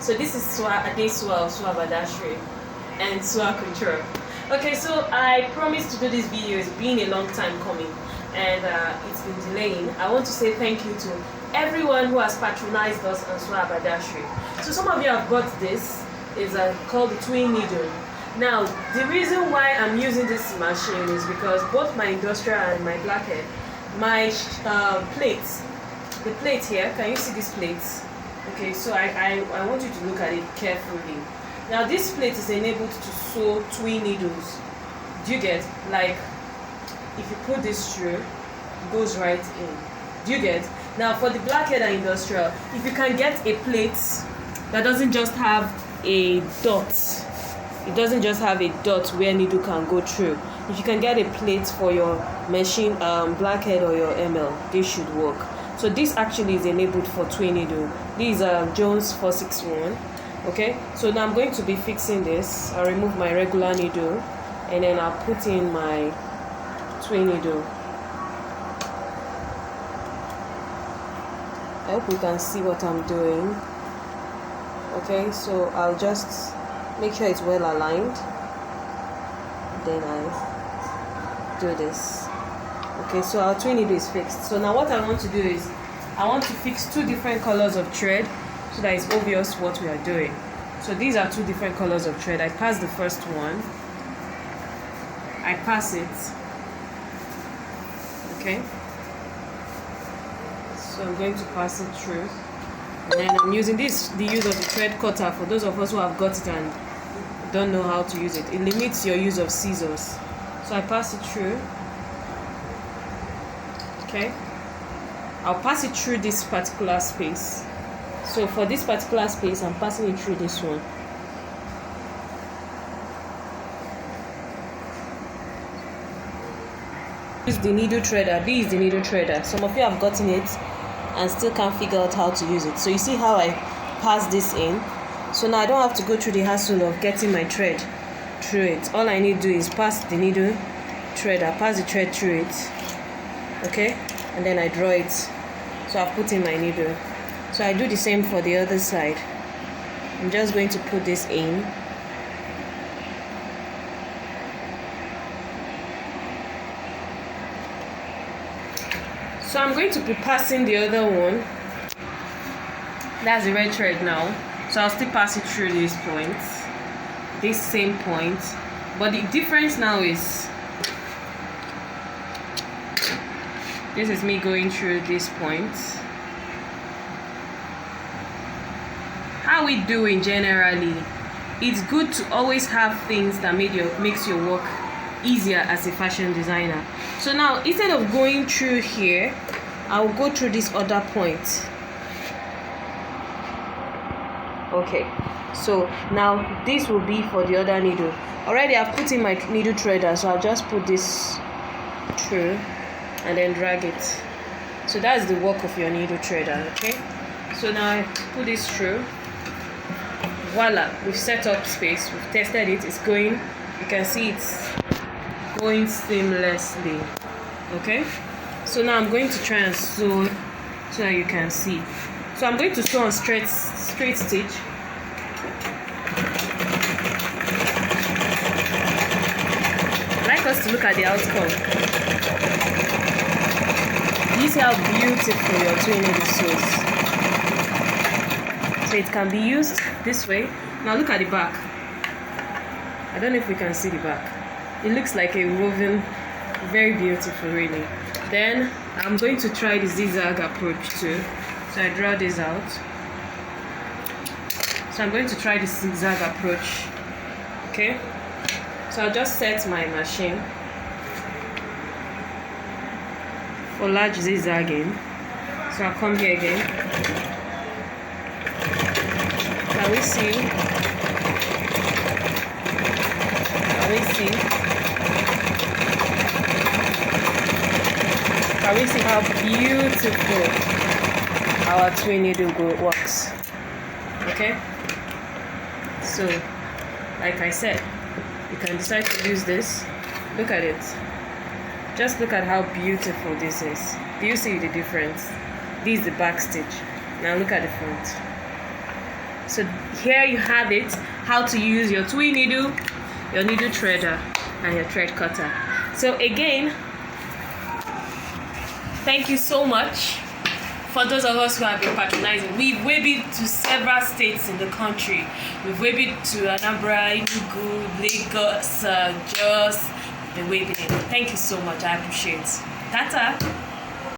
So this is Adesua of Swa Badashri and Swa Couture. Okay, so I promised to do this video. It's been a long time coming and it's been delaying. I want to say thank you to everyone who has patronized us on Swa Badashri. So some of you have got this. It's called the twin needle. Now, the reason why I'm using this machine is because both my industrial and my blackhead, my plates, the plate here, can you see this plate? Okay, so I want you to look at it carefully. Now, this plate is enabled to sew twin needles. Do you get? Like, if you put this through, it goes right in. Do you get? Now, for the blackhead and industrial, if you can get a plate that doesn't just have a dot, it doesn't just have a dot where needle can go through. If you can get a plate for your machine, blackhead or your ML, this should work. So this actually is enabled for twin needle. This is Jones 461. Okay, so now I'm going to be fixing this. I'll remove my regular needle and then I'll put in my twin needle. I hope you can see what I'm doing. Okay, so I'll just make sure it's well aligned, then I do this. Okay, so our twin needle is fixed. So now what I want to do is I want to fix two different colors of thread so that it's obvious what we are doing. So these are two different colors of thread. I pass the first one, I pass it. Okay, so I'm going to pass it through. And then I'm using the use of the thread cutter for those of us who have got it and don't know how to use it. It limits your use of scissors. So I pass it through. Okay, I'll pass it through this particular space. So for this particular space, I'm passing it through this one. This is the needle threader. This is the needle threader. Some of you have gotten it and still can't figure out how to use it. So you see how I pass this in. So now I don't have to go through the hassle of getting my thread through it. All I need to do is pass the needle threader, pass the thread through it. Okay, and then I draw it. So I've put in my needle. So I do the same for the other side. I'm just going to put this in. So I'm going to be passing the other one. That's the red thread now. So I'll still pass it through this point, this same point. But the difference now is this is me going through this point. How we doing generally? It's good to always have things that makes your work easier as a fashion designer. So now instead of going through here, I will go through this other point. Okay, so now this will be for the other needle. Already I've put in my needle threader, so I'll just put this through and then drag it. So that's the work of your needle threader. Okay, so now I put this through. Voila, we've set up space, we've tested it, it's going, you can see it's going seamlessly. Okay, so now I'm going to try and sew so that you can see. So I'm going to sew on straight stitch. I'd like us to look at the outcome. You see how beautiful your twin needle sews. So it can be used this way. Now look at the back. I don't know if we can see the back. It looks like a woven, very beautiful really. Then I'm going to try the zigzag approach too. So I draw this out. So I'm going to try the zigzag approach. Okay. So I'll just set my machine for large zigzagging. So I'll come here again. Can we see? Can we see? Can we see how beautiful our twin needle works? Okay. So, like I said, you can decide to use this. Look at it. Just look at how beautiful this is. Do you see the difference? This is the back stitch. Now look at the front. So here you have it, how to use your twin needle, your needle threader, and your thread cutter. So again, thank you so much for those of us who have been patronizing. We've webied to several states in the country. We've webied to Anambra, Enugu, Lagos, Jos. We've been webiing. Thank you so much. I appreciate it. Tata.